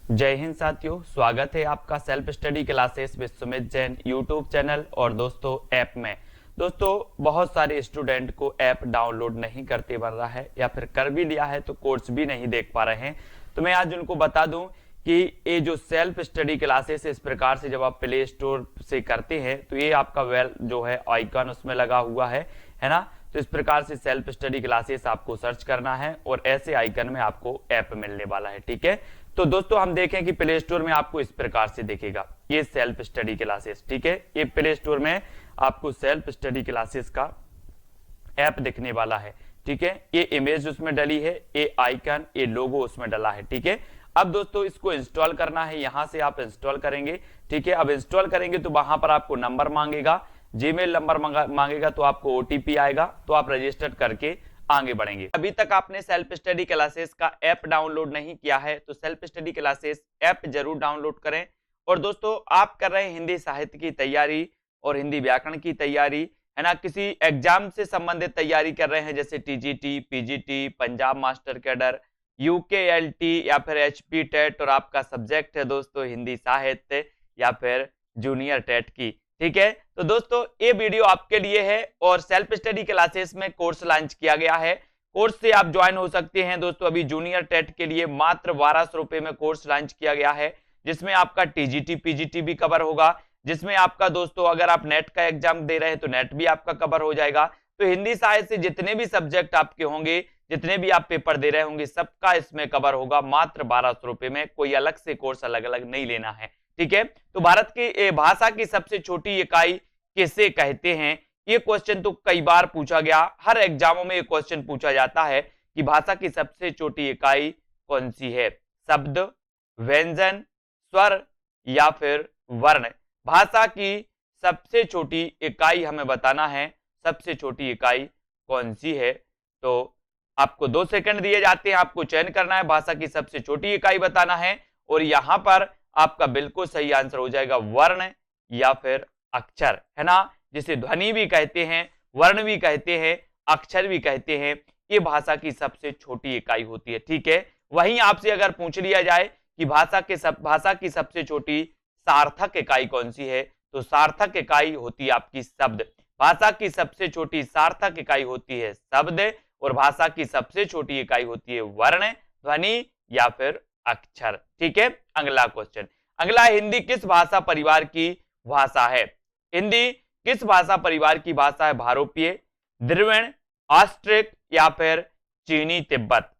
जय हिंद साथियों, स्वागत है आपका self study classes with Sumit Jain YouTube channel और दोस्तों ऐप में। दोस्तों बहुत सारे स्टूडेंट को ऐप डाउनलोड नहीं करते बन रहा है या फिर कर भी लिया है तो कोर्स भी नहीं देख पा रहे हैं। तो मैं आज उनको बता दूं कि ये जो सेल्फ स्टडी क्लासेस इस प्रकार से जब आप प्ले स्टोर से करते हैं तो ये आपका वेल जो है आइकन उसमें लगा हुआ है ना। तो इस प्रकार से सेल्फ स्टडी क्लासेस आपको सर्च करना है और ऐसे आइकन में आपको ऐप मिलने वाला है। ठीक है, तो दोस्तों हम देखें कि प्ले स्टोर में आपको इस प्रकार से दिखेगा ये सेल्फ स्टडी क्लासेस। ठीक है, ये प्ले स्टोर में आपको सेल्फ स्टडी क्लासेस का ऐप दिखने वाला है। ठीक है, ये इमेज उसमें डली है, ये आइकन, ये लोगो उसमें डला है। ठीक है, अब दोस्तों इसको इंस्टॉल करना है, यहां से आप इंस्टॉल करेंगे। ठीक है, अब इंस्टॉल करेंगे तो वहां पर आपको नंबर मांगेगा, जीमेल नंबर मांगेगा, तो आपको ओटीपी आएगा, तो आप रजिस्टर करके आगे बढ़ेंगे। अभी तक आपने सेल्फ स्टडी क्लासेस का ऐप डाउनलोड नहीं किया है तो सेल्फ स्टडी क्लासेस ऐप जरूर डाउनलोड करें। और दोस्तों आप कर रहे हैं हिंदी साहित्य की तैयारी और हिंदी व्याकरण की तैयारी, है ना, किसी एग्जाम से संबंधित तैयारी कर रहे हैं जैसे TGT, PGT, Punjab master cadre, यूकेएलटी या फिर एचपी टेट, और आपका सब्जेक्ट है दोस्तों हिंदी साहित्य या फिर जूनियर टेट की। ठीक है, तो दोस्तों ये वीडियो आपके लिए है और सेल्फ स्टडी क्लासेस में कोर्स लॉन्च किया गया है। कोर्स से आप ज्वाइन हो सकते हैं दोस्तों। अभी जूनियर टेट के लिए मात्र 1200 रुपए में कोर्स लॉन्च किया गया है, जिसमें आपका टीजीटी पीजीटी भी कवर होगा, जिसमें आपका दोस्तों अगर आप नेट का एग्जाम दे रहे हैं तो नेट भी आपका कवर हो जाएगा। तो हिंदी साहित्य से जितने भी सब्जेक्ट आपके होंगे, जितने भी आप पेपर दे रहे होंगे, सबका इसमें कवर होगा मात्र 1200 रुपए में। कोई अलग से कोर्स अलग अलग नहीं लेना है। ठीक है, तो भारत की भाषा की सबसे छोटी इकाई किसे कहते हैं, ये क्वेश्चन तो कई बार पूछा गया, हर एग्जामों में ये क्वेश्चन पूछा जाता है कि भाषा की सबसे छोटी इकाई कौन सी है। शब्द, व्यंजन, स्वर या फिर वर्ण। भाषा की सबसे छोटी इकाई हमें बताना है, सबसे छोटी इकाई कौन सी है। तो आपको 2 सेकंड दिए जाते हैं, आपको चयन करना है, भाषा की सबसे छोटी इकाई बताना है और यहां पर आपका बिल्कुल सही आंसर हो जाएगा वर्ण या फिर अक्षर, है ना, जिसे ध्वनि भी कहते हैं, वर्ण भी कहते हैं, अक्षर भी कहते हैं। ये भाषा की सबसे छोटी इकाई होती है। ठीक है, वहीं आपसे अगर पूछ लिया जाए कि भाषा की सबसे छोटी सार्थक इकाई कौन सी है, तो सार्थक इकाई होती है आपकी शब्द। भाषा की सबसे छोटी सार्थक इकाई होती है शब्द और भाषा की सबसे छोटी इकाई होती है वर्ण, ध्वनि या फिर अक्षर। ठीक है, अगला क्वेश्चन, अगला, हिंदी किस भाषा परिवार की भाषा है। हिंदी किस भाषा परिवार की भाषा है। भारोपीय, द्रविड़, ऑस्ट्रिक या फिर चीनी तिब्बत।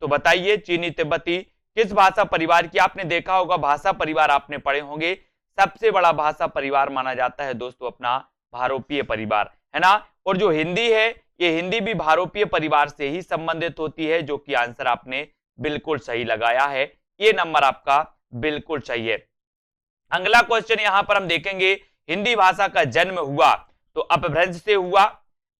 तो बताइए चीनी तिब्बती किस भाषा परिवार की। आपने देखा होगा भाषा परिवार आपने पढ़े होंगे, सबसे बड़ा भाषा परिवार माना जाता है दोस्तों अपना भारोपीय परिवार, है ना। और जो हिंदी है, ये हिंदी भी भारोपीय परिवार से ही संबंधित होती है, जो कि आंसर आपने बिल्कुल सही लगाया है, ये नंबर आपका बिल्कुल सही है। अगला क्वेश्चन यहां पर हम देखेंगे, हिंदी भाषा का जन्म हुआ तो अपभ्रंश से हुआ,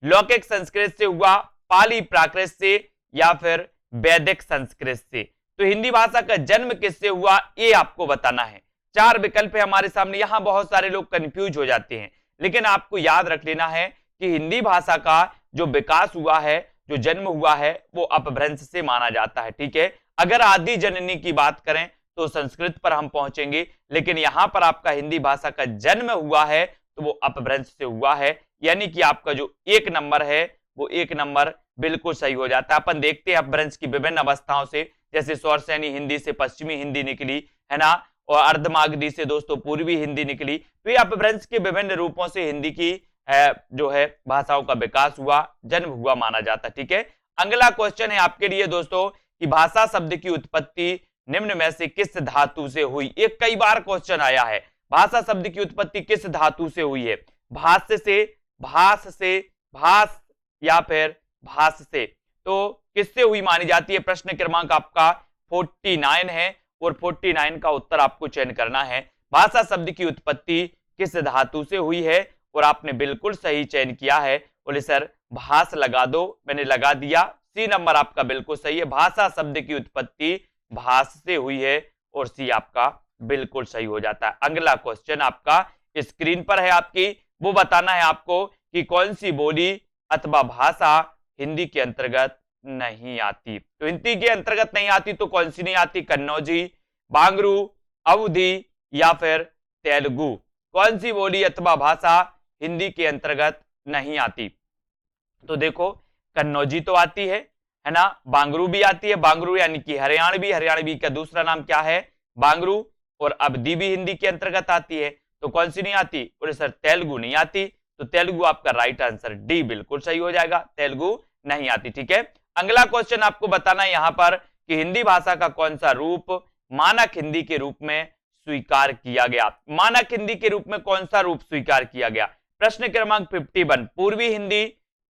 लौकिक संस्कृत से हुआ, पाली प्राकृत से या फिर वैदिक संस्कृत से। तो हिंदी भाषा का जन्म किससे हुआ, ये आपको बताना है। 4 विकल्प है हमारे सामने। यहां बहुत सारे लोग कंफ्यूज हो जाते हैं, लेकिन आपको याद रख लेना है कि हिंदी भाषा का जो विकास हुआ है, जो जन्म हुआ है, वो अपभ्रंश से माना जाता है। ठीक है, अगर आदि जननी की बात करें तो संस्कृत पर हम पहुंचेंगे, लेकिन यहां पर आपका हिंदी भाषा का जन्म हुआ है तो वो अपभ्रंश से हुआ है, यानी कि आपका जो 1 नंबर है वो 1 नंबर बिल्कुल सही हो जाता है। अपन देखते हैं अपभ्रंश की विभिन्न अवस्थाओं से, जैसे स्वरसैनी हिंदी से पश्चिमी हिंदी निकली, है ना, और अर्धमागधी से दोस्तों पूर्वी हिंदी निकली। तो ये अपभ्रंश के विभिन्न रूपों से हिंदी की जो है भाषाओं का विकास हुआ, जन्म हुआ माना जाता है। ठीक है, अगला क्वेश्चन है आपके लिए दोस्तों कि भाषा शब्द की उत्पत्ति निम्न में से किस धातु से हुई। एक कई बार क्वेश्चन आया है, भाषा शब्द की उत्पत्ति किस धातु से हुई है। भाष्य से, भास से, भास या फिर भास से। तो किससे हुई मानी जाती है। प्रश्न क्रमांक आपका 49 है और 49 का उत्तर आपको चयन करना है। भाषा शब्द की उत्पत्ति किस धातु से हुई है, और आपने बिल्कुल सही चयन किया है। बोले सर भास लगा दो, मैंने लगा दिया, सी नंबर आपका बिल्कुल सही है। भाषा शब्द की उत्पत्ति भास से हुई है और सी आपका बिल्कुल सही हो जाता है। अगला क्वेश्चन आपका स्क्रीन पर है आपकी, वो बताना है आपको कि कौन सी बोली अथवा भाषा हिंदी के अंतर्गत नहीं आती। तो हिंदी के अंतर्गत नहीं आती तो कौन सी नहीं आती। कन्नौजी, बांगरू, अवधी या फिर तेलुगु? कौन सी बोली अथवा भाषा हिंदी के अंतर्गत नहीं आती? तो देखो, कन्नौजी तो आती है ना, बांगरू भी आती है, बांगरू यानी कि हरियाणवी, हरियाणवी का दूसरा नाम क्या है? बांगरू। और अवधी भी हिंदी के अंतर्गत आती है, तो कौन सी नहीं आती? बोले सर तेलुगु नहीं आती, तो तेलुगु आपका राइट आंसर डी बिल्कुल सही हो जाएगा, तेलुगु नहीं आती। ठीक है, अगला क्वेश्चन आपको बताना है यहां पर कि हिंदी भाषा का कौन सा रूप मानक हिंदी के रूप में स्वीकार किया गया? मानक हिंदी के रूप में कौन सा रूप स्वीकार किया गया? प्रश्न क्रमांक 51, पूर्वी हिंदी,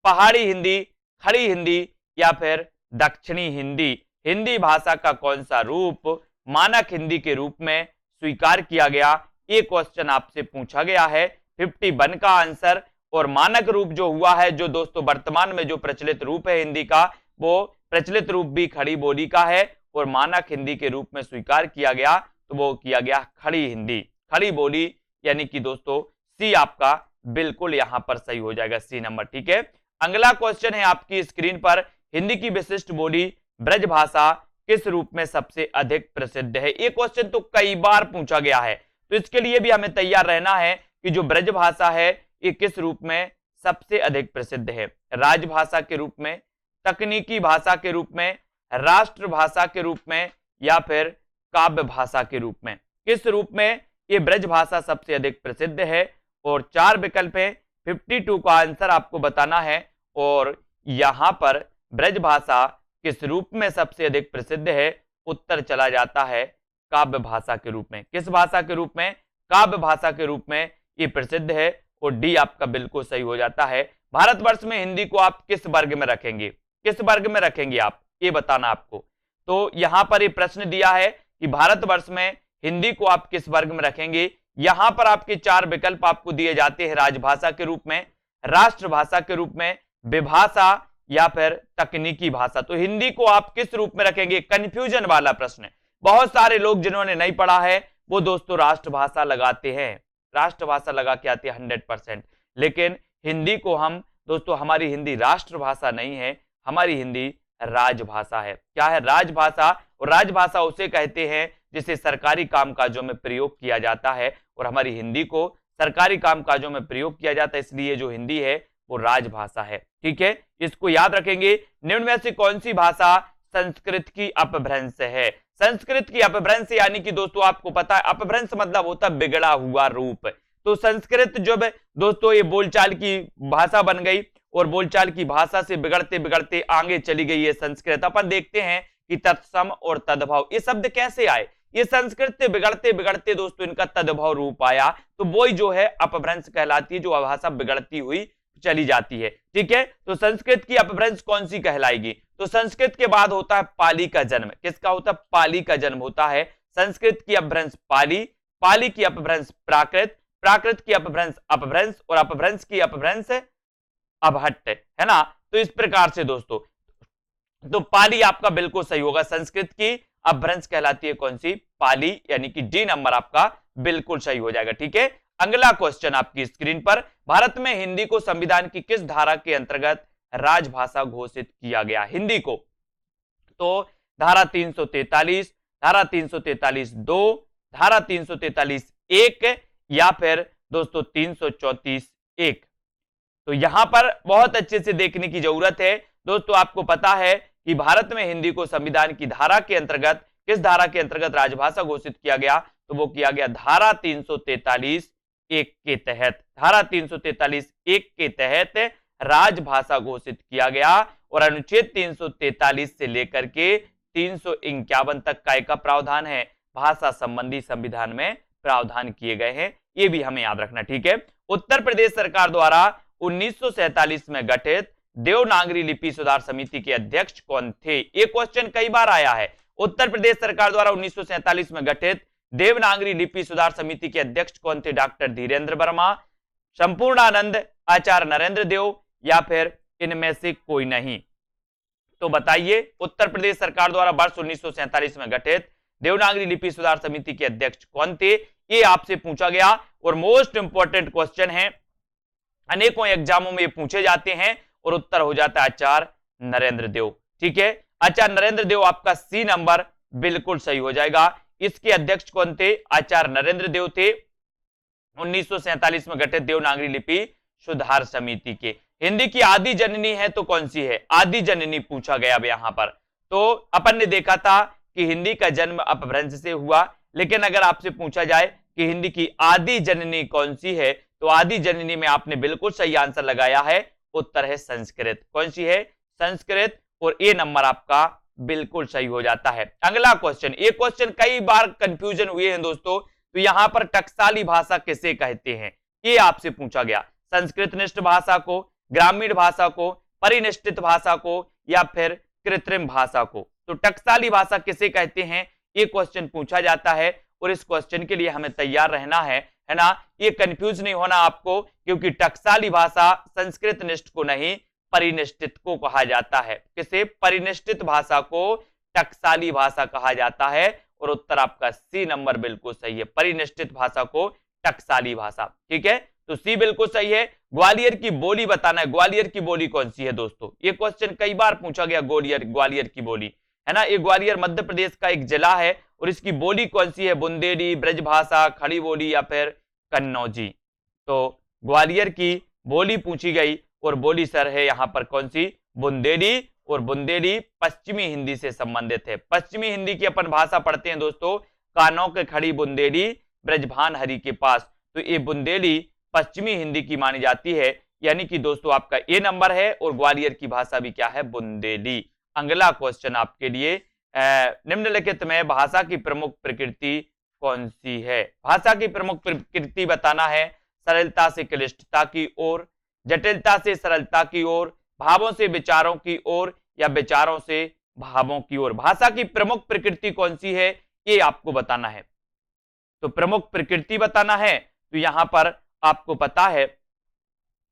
पहाड़ी हिंदी, खड़ी हिंदी या फिर दक्षिणी हिंदी? हिंदी भाषा का कौन सा रूप मानक हिंदी के रूप में स्वीकार किया गया? ये क्वेश्चन आपसे पूछा गया है 51 का आंसर। और मानक रूप जो हुआ है, जो दोस्तों वर्तमान में जो प्रचलित रूप है हिंदी का, वो प्रचलित रूप भी खड़ी बोली का है, और मानक हिंदी के रूप में स्वीकार किया गया तो वो किया गया खड़ी हिंदी, खड़ी बोली, यानी कि दोस्तों सी आपका बिल्कुल यहां पर सही हो जाएगा, सी नंबर। ठीक है, अगला क्वेश्चन है आपकी स्क्रीन पर, हिंदी की विशिष्ट बोली ब्रजभाषा किस रूप में सबसे अधिक प्रसिद्ध है? ये क्वेश्चन तो कई बार पूछा गया है, तो इसके लिए भी हमें तैयार रहना है कि जो ब्रजभाषा है ये किस रूप में सबसे अधिक प्रसिद्ध है? राजभाषा के रूप में, तकनीकी भाषा के रूप में, राष्ट्रभाषा के रूप में या फिर काव्य भाषा के रूप में? किस रूप में ये ब्रजभाषा सबसे अधिक प्रसिद्ध है? और 4 विकल्प है, 52 का आंसर आपको बताना है। और यहां पर ब्रजभाषा किस रूप में सबसे अधिक प्रसिद्ध है? उत्तर चला जाता है काव्य भाषा के रूप में। किस भाषा के रूप में? काव्य भाषा के रूप में ये प्रसिद्ध है, और डी आपका बिल्कुल सही हो जाता है। भारतवर्ष में हिंदी को आप किस वर्ग में रखेंगे? किस वर्ग में रखेंगे आप, ये बताना आपको। तो यहां पर ये प्रश्न दिया है कि भारतवर्ष में हिंदी को आप किस वर्ग में रखेंगे? यहां पर आपके 4 विकल्प आपको दिए जाते हैं, राजभाषा के रूप में, राष्ट्रभाषा के रूप में, विभाषा या फिर तकनीकी भाषा। तो हिंदी को आप किस रूप में रखेंगे? कंफ्यूजन वाला प्रश्न। बहुत सारे लोग जिन्होंने नहीं पढ़ा है वो दोस्तों राष्ट्रभाषा लगाते हैं, राष्ट्रभाषा लगा के आते हैं 100%, लेकिन हिंदी को हम दोस्तों, हमारी हिंदी राष्ट्रभाषा नहीं है, हमारी हिंदी राजभाषा है। क्या है? राजभाषा। और राजभाषा उसे कहते हैं जिसे सरकारी कामकाजों में प्रयोग किया जाता है, और हमारी हिंदी को सरकारी कामकाजों में प्रयोग किया जाता है, इसलिए जो हिंदी है वो राजभाषा है। ठीक है, इसको याद रखेंगे। निम्न में से कौन सी भाषा संस्कृत की अपभ्रंश है? संस्कृत की अपभ्रंश यानी कि दोस्तों आपको पता है अपभ्रंश मतलब होता है बिगड़ा हुआ रूप। तो संस्कृत जब दोस्तों ये बोलचाल की भाषा बन गई, और बोलचाल की भाषा से बिगड़ते बिगड़ते आगे चली गई है संस्कृत। अपन देखते हैं कि तत्सम और तद्भव ये शब्द कैसे आए। ये संस्कृत से बिगड़ते बिगड़ते दोस्तों इनका तद्भव रूप आया, तो वही जो है अपभ्रंश कहलाती है, जो भाषा बिगड़ती हुई चली जाती है। ठीक है, तो संस्कृत की अपभ्रंश कौन सी कहलाएगी? तो संस्कृत के बाद होता है पाली का जन्म। किसका होता है? पाली का जन्म होता है। संस्कृत की अपभ्रंश पाली, पाली की अपभ्रंश प्राकृत, प्राकृत की अपभ्रंश अपभ्रंश, और अपभ्रंश की अपभ्रंश अभट्ट, है ना। तो इस प्रकार से दोस्तों, तो पाली आपका बिल्कुल सही होगा। संस्कृत की अपभ्रंश कहलाती है कौन सी? पाली, यानी कि डी नंबर आपका बिल्कुल सही हो जाएगा। ठीक है, अगला क्वेश्चन आपकी स्क्रीन पर, भारत में हिंदी को संविधान की किस धारा के अंतर्गत राजभाषा घोषित किया गया? हिंदी को तो धारा 343, धारा 343(2), धारा 343(1) या फिर दोस्तों 334(1). तो यहां पर बहुत अच्छे से देखने की जरूरत है दोस्तों। आपको पता है कि भारत में हिंदी को संविधान की धारा के अंतर्गत, किस धारा के अंतर्गत राजभाषा घोषित किया गया? तो वो किया गया धारा 343(1) के तहत। धारा 343(1) के तहत राजभाषा घोषित किया गया, और अनुच्छेद 343 से लेकर के 351 तक काय का प्रावधान है? भाषा संबंधी संविधान में प्रावधान किए गए हैं, ये भी हमें याद रखना। ठीक है, उत्तर प्रदेश सरकार द्वारा 1947 में गठित देवनागरी लिपि सुधार समिति के अध्यक्ष कौन थे? ये क्वेश्चन कई बार आया है। उत्तर प्रदेश सरकार द्वारा 1947 में गठित देवनागरी लिपि सुधार समिति के अध्यक्ष कौन थे? डॉक्टर धीरेन्द्र वर्मा, संपूर्णानंद, आचार्य नरेंद्र देव या फिर इनमें से कोई नहीं? तो बताइए, उत्तर प्रदेश सरकार द्वारा वर्ष 1947 में गठित देवनागरी लिपि सुधार समिति के अध्यक्ष कौन थे? ये आपसे पूछा गया, और मोस्ट इंपॉर्टेंट क्वेश्चन है, अनेकों एग्जामों में ये पूछे जाते हैं, और उत्तर हो जाता है आचार्य नरेंद्र देव। ठीक है, आचार्य नरेंद्र देव आपका सी नंबर बिल्कुल सही हो जाएगा। इसके अध्यक्ष कौन थे? आचार्य नरेंद्र देव थे। 1947 में गठित देवनागरी लिपि सुधार समिति के। हिंदी की आदि जननी है तो कौन सी है? आदि जननी पूछा गया अब यहां पर। तो अपन ने देखा था कि हिंदी का जन्म अपभ्रंश से हुआ, लेकिन अगर आपसे पूछा जाए कि हिंदी की आदि जननी कौन सी है, तो आदि जननी में आपने बिल्कुल सही आंसर लगाया है। उत्तर है संस्कृत। कौन सी है? संस्कृत। और ए नंबर आपका बिल्कुल सही हो जाता है। अगला क्वेश्चन, ये क्वेश्चन कई बार कंफ्यूजन हुए हैं दोस्तों। तो यहां पर टकसाली भाषा किसे कहते हैं, ये आपसे पूछा गया। संस्कृतनिष्ठ भाषा को, ग्रामीण भाषा को, परिनिष्ठित भाषा को, या फिर कृत्रिम भाषा को? तो टकसाली भाषा किसे कहते हैं, ये क्वेश्चन पूछा जाता है। और इस क्वेश्चन के लिए हमें तैयार रहना है ना। ये कंफ्यूज नहीं होना आपको, क्योंकि टकसाली भाषा संस्कृतनिष्ठ को नहीं, परिनिष्ठित को कहा जाता है। किसे? परिनिष्ठित भाषा को टकसाली भाषा कहा जाता है। और उत्तर आपका सी नंबर बिल्कुल सही है, परिनिष्ठित भाषा को टकसाली भाषा। ठीक है, तो सी बिल्कुल सही है। ग्वालियर की बोली बताना है। ग्वालियर की बोली कौन सी है दोस्तों? ये क्वेश्चन कई बार पूछा गया। ग्वालियर की बोली है ना। ये ग्वालियर मध्य प्रदेश का एक जिला है। और इसकी बोली कौन सी है? बुंदेली, ब्रजभाषा, खड़ी बोली, या फिर कन्नौजी? तो ग्वालियर की बोली पूछी गई, और बोली सर है यहां पर कौन सी? बुंदेली। और बुंदेली पश्चिमी हिंदी से संबंधित है। पश्चिमी हिंदी की अपन भाषा पढ़ते हैं दोस्तों, कानों के खड़ी बुंदेली ब्रजभान हरि के पास। तो ये बुंदेली पश्चिमी हिंदी की मानी जाती है, यानी कि दोस्तों आपका ए नंबर है। और ग्वालियर की भाषा भी क्या है? बुंदेली। अगला क्वेश्चन आपके लिए, निम्नलिखित में भाषा की प्रमुख प्रकृति कौन सी है? भाषा की प्रमुख प्रकृति बताना है। सरलता से क्लिष्टता की ओर, जटिलता से सरलता की ओर, भावों से विचारों की ओर, या विचारों से भावों की ओर? भाषा की प्रमुख प्रकृति कौन सी है, ये आपको बताना है। तो प्रमुख प्रकृति बताना है। तो यहां पर आपको पता है,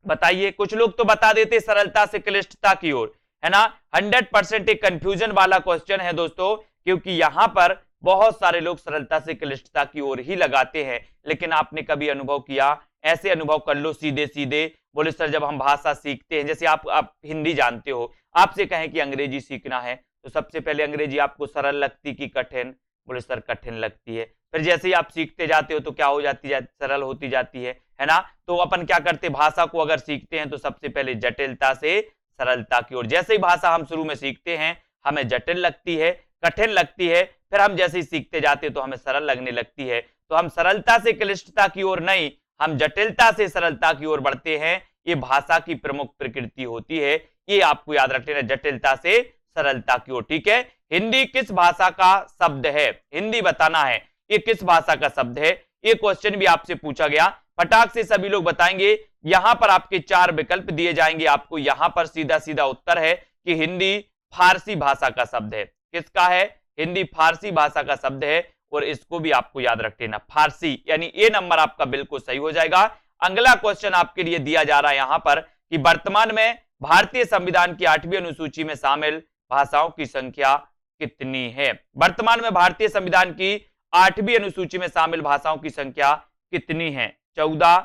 बताइए। कुछ लोग तो बता देते सरलता से क्लिष्टता की ओर, है ना। 100% एक कंफ्यूजन वाला क्वेश्चन है दोस्तों, क्योंकि यहां पर बहुत सारे लोग सरलता से क्लिष्टता की ओर ही लगाते हैं। लेकिन आपने कभी अनुभव किया? ऐसे अनुभव कर लो सीधे सीधे। बोले सर जब हम भाषा सीखते हैं, जैसे आप हिंदी जानते हो, आपसे कहें कि अंग्रेजी सीखना है, तो सबसे पहले अंग्रेजी आपको सरल लगती कि कठिन? बोले सर कठिन लगती है। फिर जैसे ही आप सीखते जाते हो तो क्या हो जाती है? सरल होती जाती है ना। तो अपन क्या करते, भाषा को अगर सीखते हैं तो सबसे पहले जटिलता से सरलता की ओर। जैसे ही भाषा हम शुरू में सीखते हैं हमें जटिल लगती है, कठिन लगती है, फिर हम जैसे ही सीखते जाते हैं तो हमें सरल लगने लगती है। तो हम सरलता से क्लिष्टता की ओर नहीं, हम जटिलता से सरलता की ओर बढ़ते हैं। ये भाषा की प्रमुख प्रकृति होती है, ये आपको याद रख लेना, जटिलता से सरलता की ओर। ठीक है, हिंदी किस भाषा का शब्द है? हिंदी बताना है, ये किस भाषा का शब्द है। ये क्वेश्चन भी आपसे पूछा गया, फटाक से सभी लोग बताएंगे। यहां पर आपके 4 विकल्प दिए जाएंगे आपको। यहां पर सीधा सीधा उत्तर है कि हिंदी फारसी भाषा का शब्द है। किसका है? हिंदी फारसी भाषा का शब्द है। और इसको भी आपको याद रख लेना, फारसी, यानी ए नंबर आपका बिल्कुल सही हो जाएगा। अगला क्वेश्चन आपके लिए दिया जा रहा है यहां पर कि वर्तमान में भारतीय संविधान की 8वीं अनुसूची में शामिल भाषाओं की संख्या कितनी है? वर्तमान में भारतीय संविधान की 8वीं अनुसूची में शामिल भाषाओं की संख्या कितनी है? 14,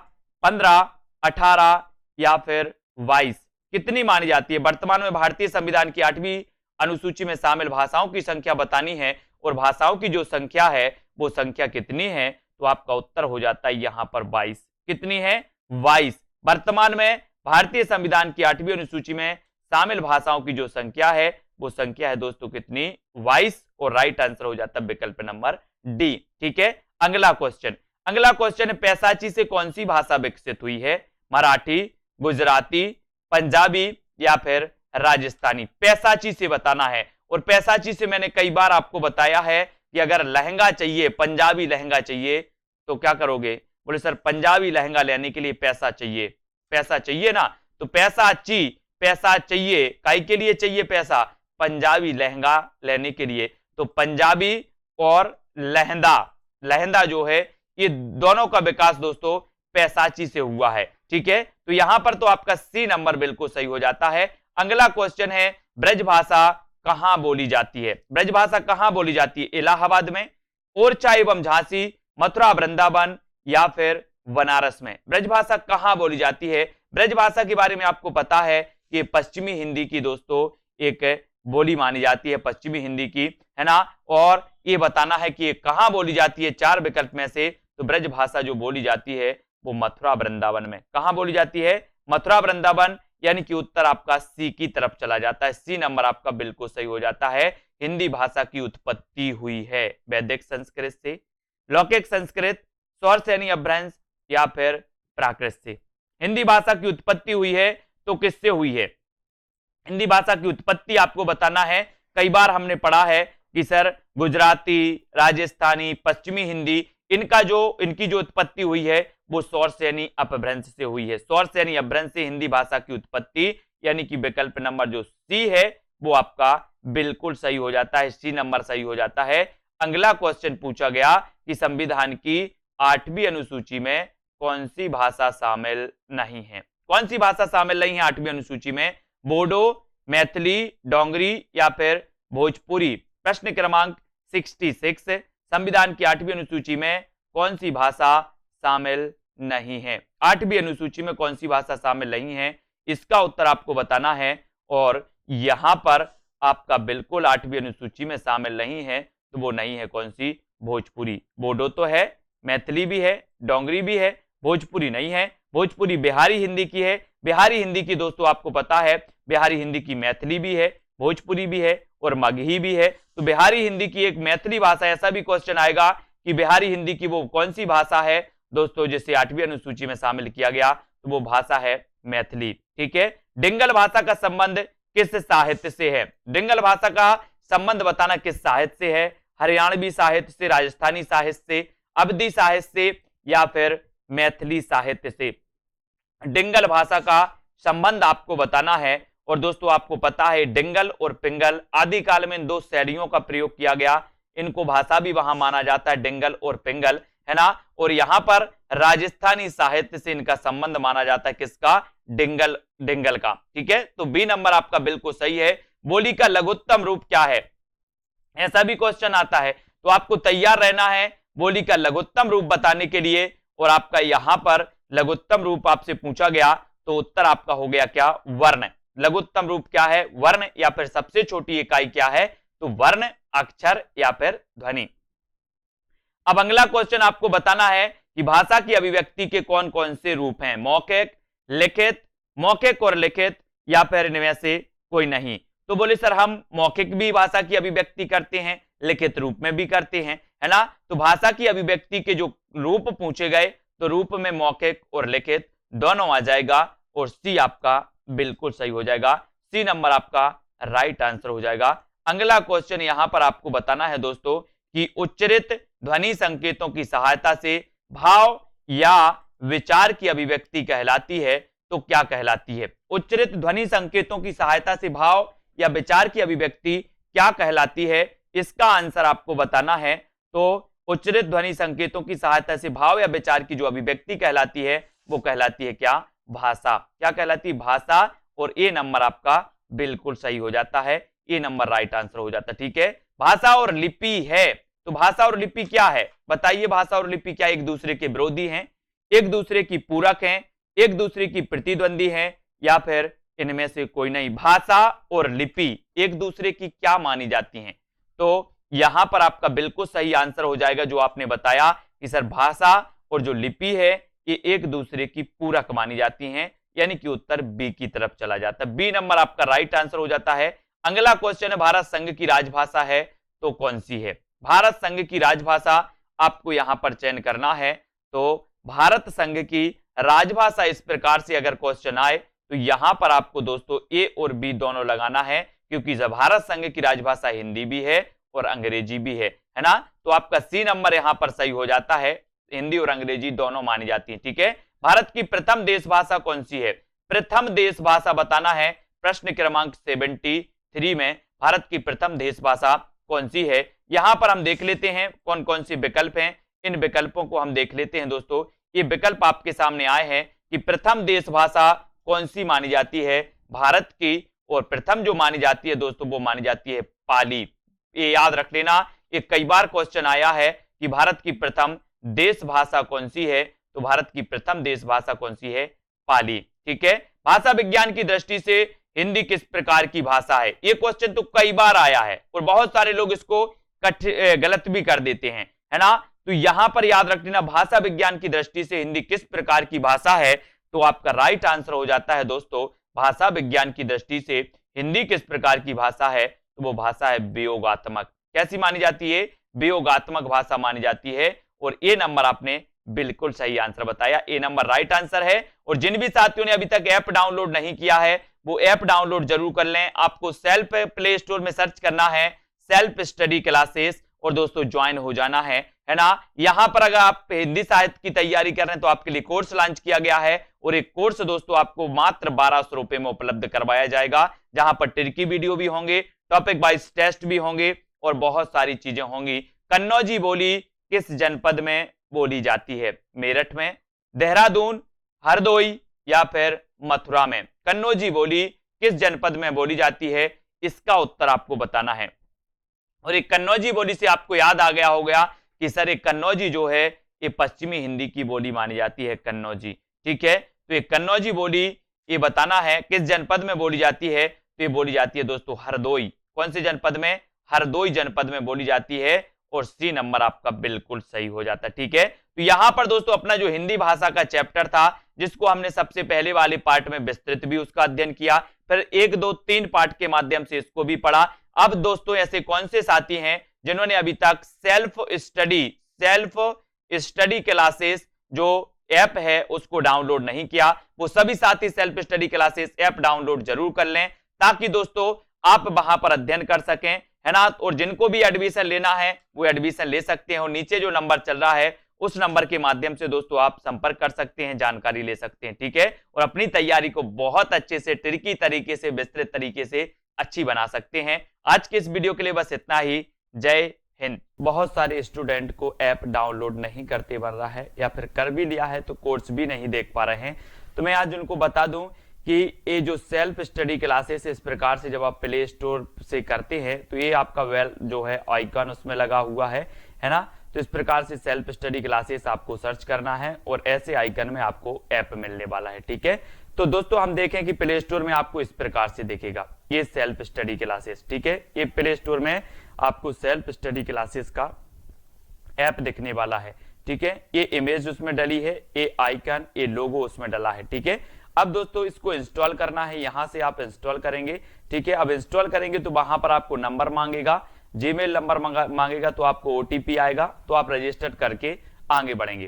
15, 18 या फिर 22? कितनी मानी जाती है? वर्तमान में भारतीय संविधान की 8वीं अनुसूची में शामिल भाषाओं की संख्या बतानी है, और भाषाओं की जो संख्या है वो संख्या कितनी है? तो आपका उत्तर हो जाता है यहां पर 22। कितनी है? 22। वर्तमान में भारतीय संविधान की 8वीं अनुसूची में शामिल भाषाओं की जो संख्या है वो संख्या है दोस्तों कितनी? 22। और राइट आंसर हो जाता है विकल्प नंबर डी। ठीक है, अगला क्वेश्चन है, पैसाची से कौन सी भाषा विकसित हुई है? मराठी, गुजराती, पंजाबी या फिर राजस्थानी? पैसाची से बताना है। और पैसाची से मैंने कई बार आपको बताया है कि अगर लहंगा चाहिए, पंजाबी लहंगा चाहिए, तो क्या करोगे? बोले सर पंजाबी लहंगा लेने के लिए पैसा चाहिए, पैसा चाहिए ना। तो पैसा चाहिए, काई के लिए चाहिए पैसा? पंजाबी लहंगा लेने के लिए। तो पंजाबी और लहंदा जो है, ये दोनों का विकास दोस्तों पैसाची से हुआ है। ठीक है, तो यहां पर तो आपका सी नंबर बिल्कुल सही हो जाता है। अगला क्वेश्चन है, ब्रजभाषा कहां बोली जाती है? ब्रजभाषा कहां बोली जाती है? इलाहाबाद में, ओरछा एवं झांसी, मथुरा, वृंदावन या फिर बनारस में? ब्रजभाषा कहां बोली जाती है? ब्रजभाषा के बारे में आपको पता है कि पश्चिमी हिंदी की दोस्तों एक बोली मानी जाती है पश्चिमी हिंदी की, है ना। और ये बताना है कि ये कहां बोली जाती है, 4 विकल्प में से। तो ब्रज भाषा जो बोली जाती है वो मथुरा वृंदावन में। कहां बोली जाती है? मथुरा वृंदावन, यानी कि उत्तर आपका सी की तरफ चला जाता है। सी नंबर आपका बिल्कुल सही हो जाता है। हिंदी भाषा की उत्पत्ति हुई है वैदिक संस्कृत से, लौकिक संस्कृत, स्वर सैनी अपभ्रंश या फिर प्राकृत से। हिंदी भाषा की उत्पत्ति हुई है तो किससे हुई है? हिंदी भाषा की उत्पत्ति आपको बताना है। कई बार हमने पढ़ा है कि सर गुजराती, राजस्थानी, पश्चिमी हिंदी, इनकी जो उत्पत्ति हुई है वो स्वर सैनी अपभ्रंश से हुई है। स्वर सैनी अपभ्रंश से हिंदी भाषा की उत्पत्ति, यानी कि विकल्प नंबर जो सी है वो आपका बिल्कुल सही हो जाता है। सी नंबर सही हो जाता है। अगला क्वेश्चन पूछा गया कि संविधान की 8वीं अनुसूची में कौन सी भाषा शामिल नहीं है? कौन सी भाषा शामिल नहीं है 8वीं अनुसूची में? बोडो, मैथिली, डोंगरी या फिर भोजपुरी। प्रश्न क्रमांक 66, संविधान की 8वीं अनुसूची में कौन सी भाषा शामिल नहीं है? 8वीं अनुसूची में कौन सी भाषा शामिल नहीं है, इसका उत्तर आपको बताना है। और यहां पर आपका बिल्कुल 8वीं अनुसूची में शामिल नहीं है, तो वो नहीं है कौन सी? भोजपुरी। बोडो तो है, मैथिली भी है, डोंगरी भी है, भोजपुरी नहीं है। भोजपुरी बिहारी हिंदी की है। बिहारी हिंदी की दोस्तों आपको पता है, बिहारी हिंदी की मैथिली भी है, भोजपुरी भी है और मगही भी है। तो बिहारी हिंदी की एक मैथिली भाषा, ऐसा भी क्वेश्चन आएगा कि बिहारी हिंदी की वो कौन सी भाषा है दोस्तों जिसे 8वीं अनुसूची में शामिल किया गया, तो वो भाषा है मैथिली। ठीक है। डिंगल भाषा का संबंध किस साहित्य से है? डिंगल भाषा का संबंध बताना किस साहित्य से है? हरियाणवी साहित्य से, राजस्थानी साहित्य से, अवधी साहित्य से या फिर मैथिली साहित्य से? डिंगल भाषा का संबंध आपको बताना है। और दोस्तों आपको पता है डिंगल और पिंगल आदिकाल में 2 शैलियों का प्रयोग किया गया। इनको भाषा भी वहां माना जाता है, डिंगल और पिंगल, है ना। और यहां पर राजस्थानी साहित्य से इनका संबंध माना जाता है। किसका? डिंगल का। ठीक है। तो बी नंबर आपका बिल्कुल सही है। बोली का लघुत्तम रूप क्या है? ऐसा भी क्वेश्चन आता है, तो आपको तैयार रहना है बोली का लघुत्तम रूप बताने के लिए। और आपका यहां पर लघुत्तम रूप आपसे पूछा गया, तो उत्तर आपका हो गया क्या? वर्ण। लघुत्तम रूप क्या है? वर्ण। या फिर सबसे छोटी इकाई क्या है? तो वर्ण, अक्षर या फिर ध्वनि। अब अगला क्वेश्चन आपको बताना है कि भाषा की अभिव्यक्ति के कौन कौन से रूप हैं? मौखिक, लिखित, मौखिक और लिखित या फिर इनमें से कोई नहीं। तो बोले सर हम मौखिक भी भाषा की अभिव्यक्ति करते हैं, लिखित रूप में भी करते हैं, है ना। तो भाषा की अभिव्यक्ति के जो रूप पूछे गए, तो रूप में मौखिक और लिखित दोनों आ जाएगा। और सी आपका बिल्कुल सही हो जाएगा। सी नंबर आपका राइट आंसर हो जाएगा। अगला क्वेश्चन यहां पर आपको बताना है दोस्तों कि उच्चरित ध्वनि संकेतों की सहायता से भाव या विचार की अभिव्यक्ति कहलाती है, तो क्या कहलाती है? उच्चरित ध्वनि संकेतों की सहायता से भाव या विचार की अभिव्यक्ति क्या कहलाती है, इसका आंसर आपको बताना है। तो उच्चरित ध्वनि संकेतों की सहायता से भाव या विचार की जो अभिव्यक्ति कहलाती है वो कहलाती है क्या? भाषा। क्या कहलाती है? भाषा। और ए नंबर आपका बिल्कुल सही हो जाता है। ए नंबर राइट आंसर हो जाता है। ठीक है। भाषा और लिपि है, तो भाषा और लिपि क्या है? बताइए। भाषा और लिपि क्या एक दूसरे के विरोधी हैं, एक दूसरे की पूरक हैं, एक दूसरे की प्रतिद्वंदी हैं या फिर इनमें से कोई नहीं? भाषा और लिपि एक दूसरे की क्या मानी जाती हैं? तो यहां पर आपका बिल्कुल सही आंसर हो जाएगा जो आपने बताया कि सर भाषा और जो लिपि है ये एक दूसरे की पूरक मानी जाती हैं, यानी कि उत्तर बी की तरफ चला जाता है। बी नंबर आपका राइट आंसर हो जाता है। अगला क्वेश्चन है भारत संघ की राजभाषा है तो कौन सी है? भारत संघ की राजभाषा आपको यहां पर चयन करना है। तो भारत संघ की राजभाषा इस प्रकार से अगर क्वेश्चन आए तो यहां पर आपको दोस्तों ए और बी दोनों लगाना है, क्योंकि जब भारत संघ की राजभाषा हिंदी भी है और अंग्रेजी भी है ना। तो आपका सी नंबर यहां पर सही हो जाता है। हिंदी और अंग्रेजी दोनों मानी जाती है। ठीक है। भारत की प्रथम देश भाषा कौन सी है? प्रथम देश भाषा बताना है। प्रश्न क्रमांक 73 में भारत की प्रथम देश भाषा कौन सी है? यहां पर हम देख लेते हैं कौन कौन से विकल्प हैं। इन विकल्पों को हम देख लेते हैं दोस्तों। ये विकल्प आपके सामने आए हैं कि प्रथम देश भाषा कौन सी मानी जाती है भारत की, और प्रथम जो मानी जाती है दोस्तों वो मानी जाती है पाली। ये याद रख लेना, ये कई बार क्वेश्चन आया है कि भारत की प्रथम देश भाषा कौन सी है, तो भारत की प्रथम देश भाषा कौन सी है? पाली। ठीक है। भाषा विज्ञान की दृष्टि से हिंदी किस प्रकार की भाषा है। ये क्वेश्चन तो कई बार आया है और बहुत सारे लोग इसको गलत भी कर देते हैं, है ना। तो यहां पर याद रख लेना, भाषा विज्ञान की दृष्टि से हिंदी किस प्रकार की भाषा है, तो आपका राइट आंसर हो जाता है दोस्तों, भाषा विज्ञान की दृष्टि से हिंदी किस प्रकार की भाषा है, तो वो भाषा है वियोगात्मक। कैसी मानी जाती है? वियोगात्मक भाषा मानी जाती है। और ए नंबर आपने बिल्कुल सही आंसर बताया, ए नंबर राइट आंसर है। और जिन भी साथियों ने अभी तक ऐप डाउनलोड नहीं किया है वो ऐप डाउनलोड जरूर कर लें। आपको सेल्फ प्ले स्टोर में सर्च करना है सेल्फ स्टडी क्लासेस और दोस्तों ज्वाइन हो जाना है ना। यहां पर अगर आप हिंदी साहित्य की तैयारी कर रहे हैं तो आपके लिए कोर्स लॉन्च किया गया है और एक कोर्स दोस्तों आपको मात्र 1200 रुपए में उपलब्ध करवाया जाएगा, जहां पर ट्रिकी वीडियो भी होंगे, टॉपिक वाइज टेस्ट भी होंगे और बहुत सारी चीजें होंगी। कन्नौजी बोली किस जनपद में बोली जाती है? मेरठ में, देहरादून, हरदोई या फिर मथुरा में? कन्नौजी बोली किस जनपद में बोली जाती है, इसका उत्तर आपको बताना है। और एक कन्नौजी बोली से आपको याद आ गया होगा कि सर एक कन्नौजी जो है ये पश्चिमी हिंदी की बोली मानी जाती है, कन्नौजी। ठीक है, तो ये कन्नौजी बोली ये बताना है किस जनपद में बोली जाती है, तो ये बोली जाती है दोस्तों हरदोई। कौन से जनपद में? हरदोई जनपद में बोली जाती है और सी नंबर आपका बिल्कुल सही हो जाता है। ठीक है, तो यहां पर दोस्तों अपना जो हिंदी भाषा का चैप्टर था जिसको हमने सबसे पहले वाले पार्ट में विस्तृत भी उसका अध्ययन किया, फिर 1, 2, 3 पार्ट के माध्यम से इसको भी पढ़ा। अब दोस्तों ऐसे कौन से साथी हैं जिन्होंने अभी तक सेल्फ स्टडी क्लासेस जो ऐप है उसको डाउनलोड नहीं किया, वो सभी साथी self study classes app download जरूर कर लें ताकि दोस्तों आप वहां पर अध्ययन कर सकें, है ना। और जिनको भी एडमिशन लेना है वो एडमिशन ले सकते हैं और नीचे जो नंबर चल रहा है उस नंबर के माध्यम से दोस्तों आप संपर्क कर सकते हैं, जानकारी ले सकते हैं। ठीक है, और अपनी तैयारी को बहुत अच्छे से ट्रिकी तरीके से विस्तृत तरीके से अच्छी बना सकते हैं। आज के इस वीडियो के लिए बस इतना ही। जय हिंद। बहुत सारे स्टूडेंट को ऐप डाउनलोड नहीं करते बन रहा है या फिर कर भी लिया है तो कोर्स भी नहीं देख पा रहे हैं, तो मैं आज उनको बता दूं कि ये जो सेल्फ स्टडी क्लासेस इस प्रकार से जब आप प्ले स्टोर से करते हैं तो ये आपका वेल जो है आइकन उसमें लगा हुआ है ना। तो इस प्रकार से सेल्फ स्टडी क्लासेस आपको सर्च करना है और ऐसे आइकन में आपको ऐप मिलने वाला है। ठीक है, तो दोस्तों हम देखें कि प्ले स्टोर में आपको इस प्रकार से दिखेगा ये सेल्फ स्टडी क्लासेस। ठीक है, ये प्ले स्टोर में आपको सेल्फ स्टडी क्लासेस का ऐप दिखने वाला है। ठीक है, ये इमेज उसमें डली है, ये आइकन, ये लोगो उसमें डला है। ठीक है, अब दोस्तों इसको इंस्टॉल करना है, यहां से आप इंस्टॉल करेंगे। ठीक है, अब इंस्टॉल करेंगे तो वहां पर आपको नंबर मांगेगा, जीमेल नंबर मांगेगा, तो आपको ओटीपी आएगा, तो आप रजिस्टर करके आगे बढ़ेंगे।